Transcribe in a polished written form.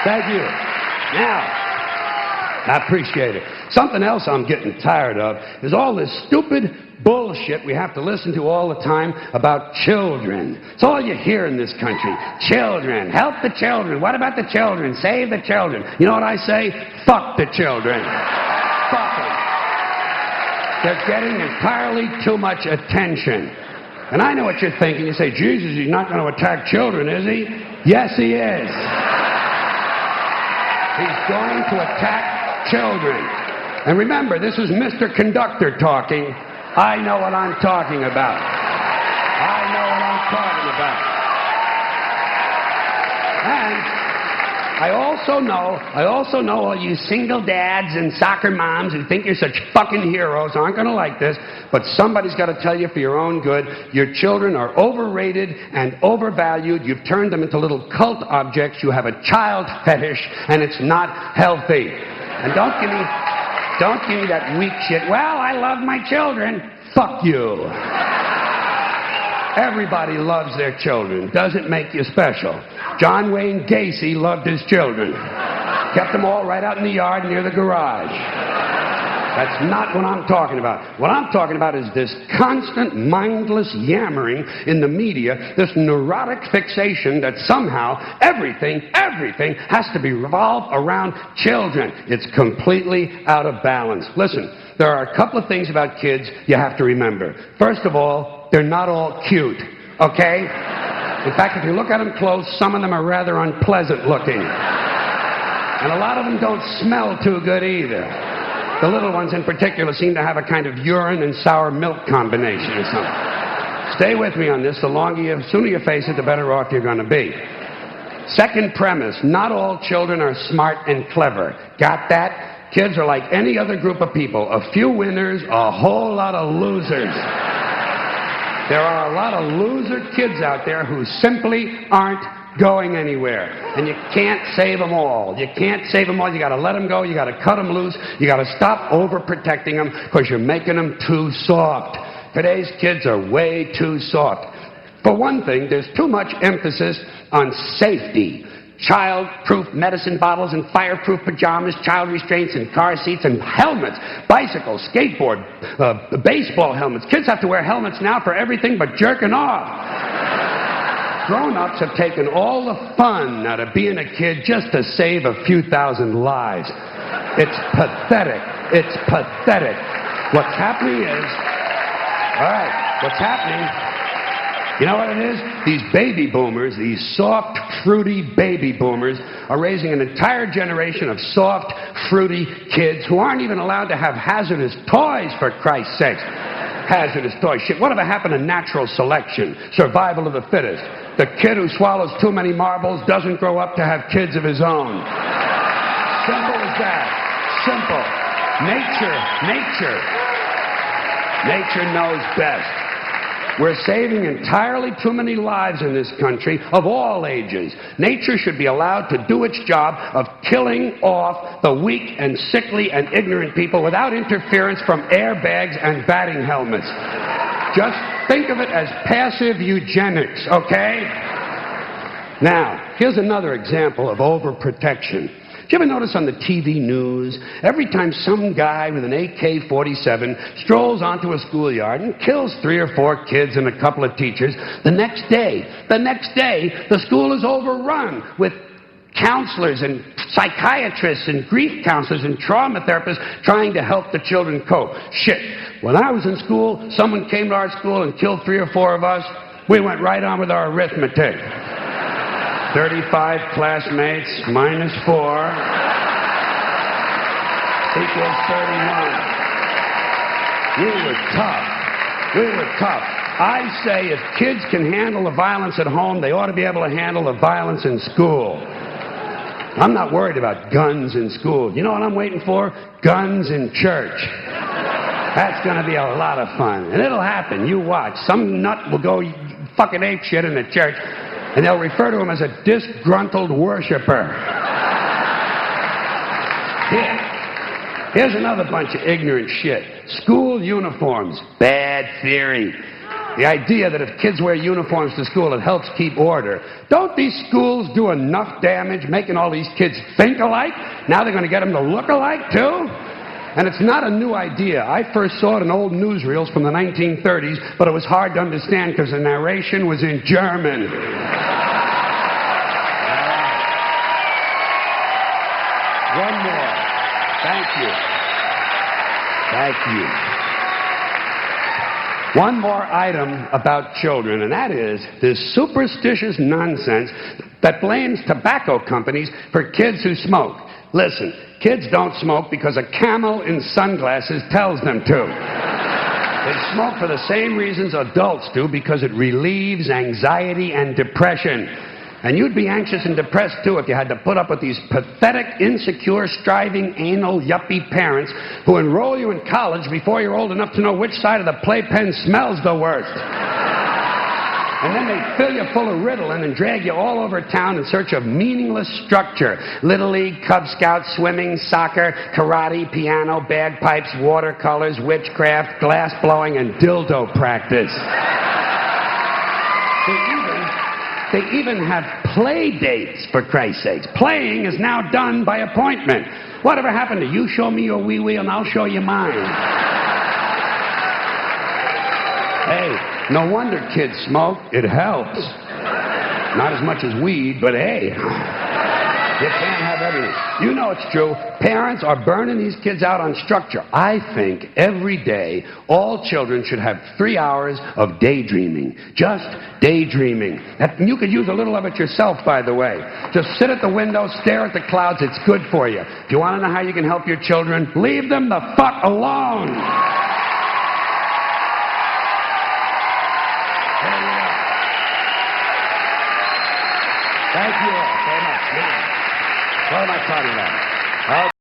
Thank you. Now, I appreciate it. Something else I'm getting tired of is all this stupid bullshit we have to listen to all the time about children. It's all you hear in this country. Children. Help the children. What about the children? Save the children. You know what I say? Fuck the children. Fuck them. They're getting entirely too much attention. And I know what you're thinking. You say, Jesus, he's not going to attack children, is he? Yes, he is. He's going to attack children. And remember, this is Mr. Conductor talking. I know what I'm talking about. I know what I'm talking about. And I also know all you single dads and soccer moms who think you're such fucking heroes aren't going to like this, but somebody's got to tell you for your own good, your children are overrated and overvalued. You've turned them into little cult objects. You have a child fetish, and it's not healthy. And don't give me that weak shit. Well, I love my children. Fuck you. Everybody loves their children. Doesn't make you special. John Wayne Gacy loved his children. Kept them all right out in the yard near the garage. That's not what I'm talking about. What I'm talking about is this constant, mindless yammering in the media, this neurotic fixation that somehow everything has to be revolved around children. It's completely out of balance. Listen, there are a couple of things about kids you have to remember. First of all, they're not all cute, okay? In fact, if you look at them close, some of them are rather unpleasant looking. And a lot of them don't smell too good either. The little ones in particular seem to have a kind of urine and sour milk combination or something. Stay with me on this. The sooner you face it, the better off you're going to be. Second premise, not all children are smart and clever. Got that? Kids are like any other group of people. A few winners, a whole lot of losers. There are a lot of loser kids out there who simply aren't going anywhere. And you can't save them all. You can't save them all. You got to let them go. You got to cut them loose. You got to stop overprotecting them because you're making them too soft. Today's kids are way too soft. For one thing, there's too much emphasis on safety. Child-proof medicine bottles and fireproof pajamas, child restraints and car seats and helmets, bicycles, skateboard, baseball helmets. Kids have to wear helmets now for everything but jerking off. Grown-ups have taken all the fun out of being a kid just to save a few thousand lives. It's pathetic. It's pathetic. What's happening is, you know what it is? These baby boomers, these soft, fruity baby boomers, are raising an entire generation of soft, fruity kids who aren't even allowed to have hazardous toys, for Christ's sake. Hazardous toys. Shit, whatever happened to natural selection? Survival of the fittest. The kid who swallows too many marbles doesn't grow up to have kids of his own. Simple as that. Simple. Nature knows best. We're saving entirely too many lives in this country of all ages. Nature should be allowed to do its job of killing off the weak and sickly and ignorant people without interference from airbags and batting helmets. Just think of it as passive eugenics, okay? Now, here's another example of overprotection. Did you ever notice on the TV news, every time some guy with an AK-47 strolls onto a schoolyard and kills 3 or 4 kids and a couple of teachers, the next day, the school is overrun with counselors and psychiatrists and grief counselors and trauma therapists trying to help the children cope. Shit. When I was in school, someone came to our school and killed 3 or 4 of us. We went right on with our arithmetic. 35 classmates minus 4 equals 31. We were tough. I say if kids can handle the violence at home, they ought to be able to handle the violence in school. I'm not worried about guns in school. You know what I'm waiting for? Guns in church. That's going to be a lot of fun. And it'll happen. You watch. Some nut will go fucking apeshit in the church. And they'll refer to him as a disgruntled worshiper. Here's another bunch of ignorant shit. School uniforms. Bad theory. The idea that if kids wear uniforms to school, it helps keep order. Don't these schools do enough damage making all these kids think alike? Now they're going to get them to look alike, too? And it's not a new idea. I first saw it in old newsreels from the 1930s, but it was hard to understand because the narration was in German. One more. Thank you. Thank you. One more item about children, and that is this superstitious nonsense that blames tobacco companies for kids who smoke. Listen, kids don't smoke because a camel in sunglasses tells them to. They smoke for the same reasons adults do, because it relieves anxiety and depression. And you'd be anxious and depressed, too, if you had to put up with these pathetic, insecure, striving, anal, yuppie parents who enroll you in college before you're old enough to know which side of the playpen smells the worst. And then they fill you full of Ritalin and drag you all over town in search of meaningless structure. Little League, Cub Scouts, swimming, soccer, karate, piano, bagpipes, watercolors, witchcraft, glass blowing, and dildo practice. They even have play dates, for Christ's sakes. Playing is now done by appointment. Whatever happened to you show me your wee-wee and I'll show you mine? Hey, no wonder kids smoke. It helps. Not as much as weed, but hey, you can't have everything. You know it's true. Parents are burning these kids out on structure. I think every day all children should have 3 hours of daydreaming. Just daydreaming. You could use a little of it yourself, by the way. Just sit at the window, stare at the clouds. It's good for you. If you want to know how you can help your children, leave them the fuck alone. Thank you all so much. Now, what am I talking about?